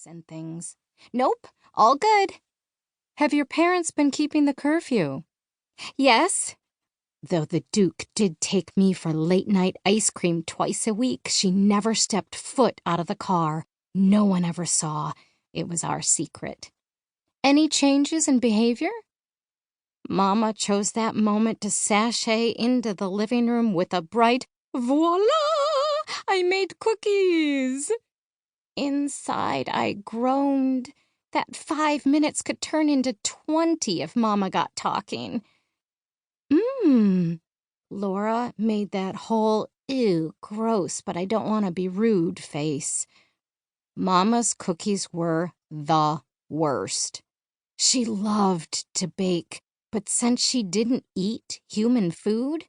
pipes and things. Nope, all good. Have your parents been keeping the curfew? Yes. Though the Duke did take me for late-night ice cream twice a week, she never stepped foot out of the car. No one ever saw. It was our secret. Any changes in behavior? Mama chose that moment to sashay into the living room with a bright, "Voila! I made cookies!" Inside, I groaned. That 5 minutes could turn into 20 if Mama got talking. Laura made that whole, ew, gross, but I don't want to be rude face. Mama's cookies were the worst. She loved to bake, but since she didn't eat human food,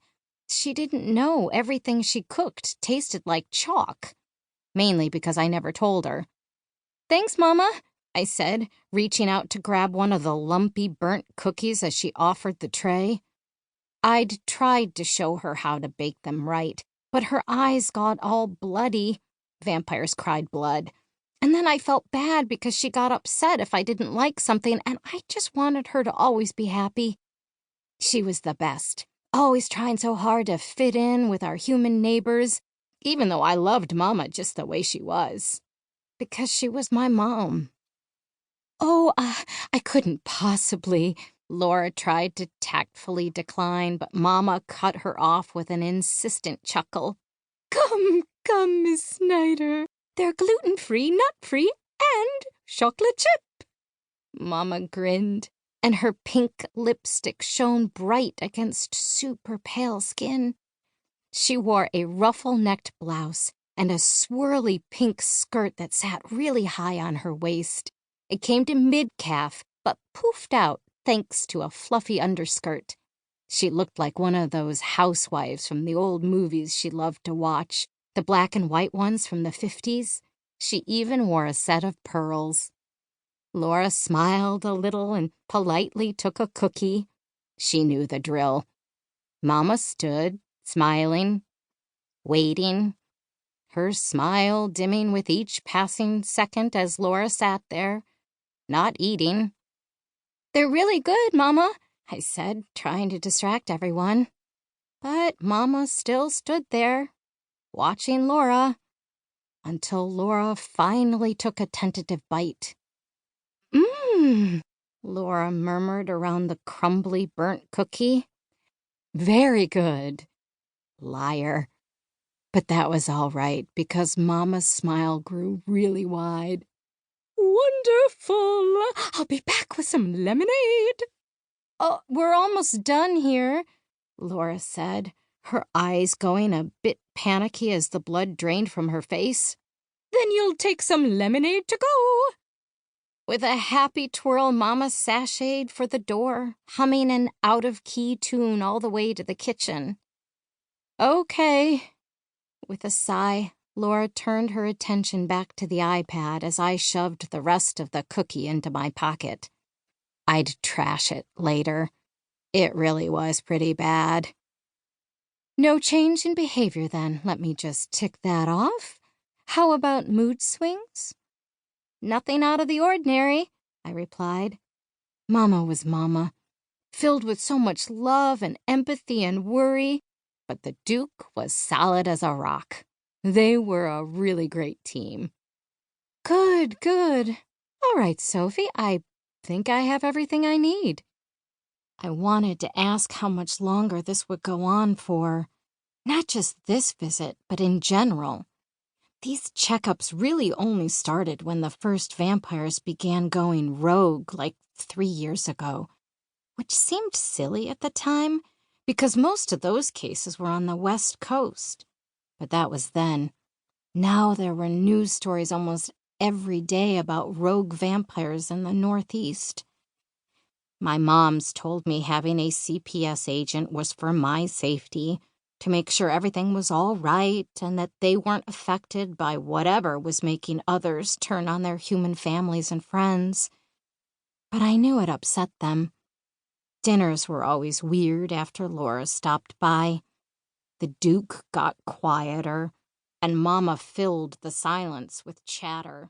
she didn't know everything she cooked tasted like chalk. Mainly because I never told her. "Thanks, Mama," I said, reaching out to grab one of the lumpy burnt cookies as she offered the tray. I'd tried to show her how to bake them right, but her eyes got all bloody. Vampires cried blood. And then I felt bad because she got upset if I didn't like something, and I just wanted her to always be happy. She was the best, always trying so hard to fit in with our human neighbors, even though I loved Mama just the way she was. Because she was my mom. "Oh, I couldn't possibly," Laura tried to tactfully decline, but Mama cut her off with an insistent chuckle. Come, Miss Snyder. They're gluten-free, nut-free, and chocolate chip." Mama grinned, and her pink lipstick shone bright against super pale skin. She wore a ruffle-necked blouse and a swirly pink skirt that sat really high on her waist. It came to mid-calf, but poofed out thanks to a fluffy underskirt. She looked like one of those housewives from the old movies she loved to watch, the black and white ones from the 50s. She even wore a set of pearls. Laura smiled a little and politely took a cookie. She knew the drill. Mama stood, smiling, waiting, her smile dimming with each passing second as Laura sat there, not eating. "They're really good, Mama," I said, trying to distract everyone. But Mama still stood there, watching Laura, until Laura finally took a tentative bite. Laura murmured around the crumbly burnt cookie. "Very good." Liar. But that was all right, because Mama's smile grew really wide. "Wonderful! I'll be back with some lemonade." "Oh, we're almost done here," Laura said, her eyes going a bit panicky as the blood drained from her face. "Then you'll take some lemonade to go." With a happy twirl, Mama sashayed for the door, humming an out-of-key tune all the way to the kitchen. "Okay." With a sigh, Laura turned her attention back to the iPad as I shoved the rest of the cookie into my pocket. I'd trash it later. It really was pretty bad. No change in behavior, then. Let me just tick that off. How about mood swings? "Nothing out of the ordinary," I replied. Mama was Mama, filled with so much love and empathy and worry, but the Duke was solid as a rock. They were a really great team. Good. All right, Sophie, I think I have everything I need. I wanted to ask how much longer this would go on for. Not just this visit, but in general. These checkups really only started when the first vampires began going rogue like 3 years ago, which seemed silly at the time because most of those cases were on the West Coast. But that was then. Now there were news stories almost every day about rogue vampires in the Northeast. My mom's told me having a CPS agent was for my safety, to make sure everything was all right and that they weren't affected by whatever was making others turn on their human families and friends. But I knew it upset them. Dinners were always weird after Laura stopped by. The Duke got quieter, and Mama filled the silence with chatter.